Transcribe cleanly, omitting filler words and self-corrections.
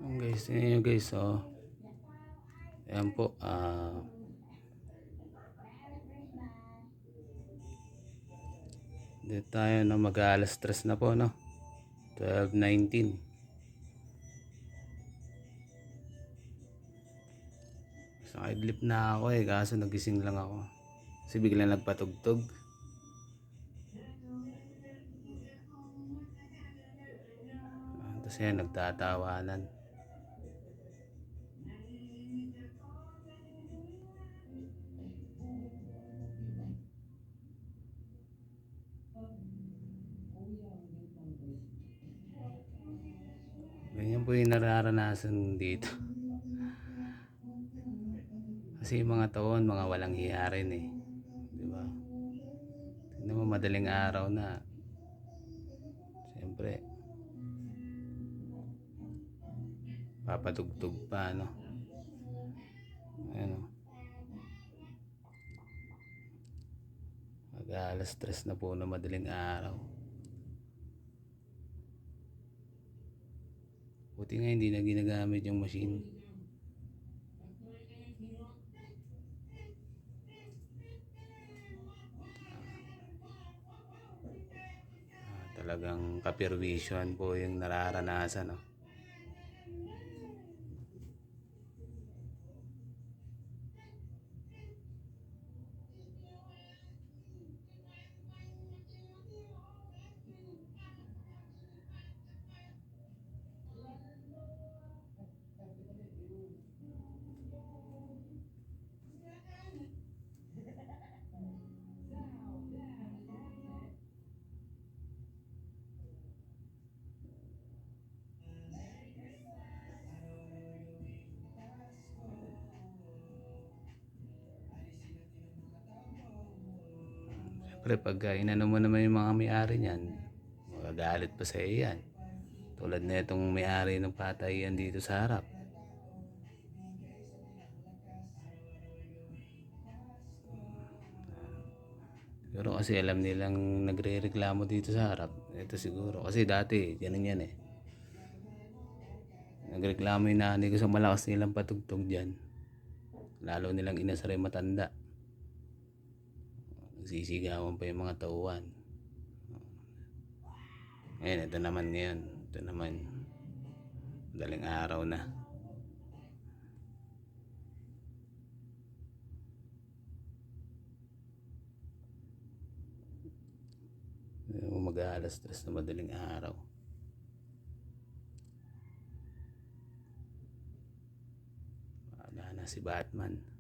Guys, tingnan nyo guys, oh. Ayan po, dito tayo na mag-alas 3 na po, no? 12:19. Idlip na ako kaso nagising lang ako. Kasi biglang nagpatugtog. Tapos yan, nagtatawanan. Ganyan po yung nararanasan dito. Kasi yung mga taon, mga walang hiya rin eh. Diba? Tignan mo, madaling araw na. Siyempre, papatugtog pa, no? Ayan, mag-alas 3 na po na madaling araw. Buti nga hindi na ginagamit yung machine. Talagang kapirwisyon po yung nararanasan, no? Siyempre pagka inano mo naman yung mga may-ari niyan, magagalit pa sa iyo yan. Tulad na itong may-ari ng patayan dito sa harap. Siguro kasi alam nilang nagre-reklamo dito sa harap. Ito siguro. Kasi dati, ganun yan eh. Nagreklamo yung nanay ko sa malakas nilang patugtog dyan. Lalo nilang inasar yung matanda. Nagsisigawan pa yung mga tauhan. Ngayon, ito naman ngayon. Ito naman. Madaling araw na. Mag-alas 3 na madaling araw. Wala na si Batman.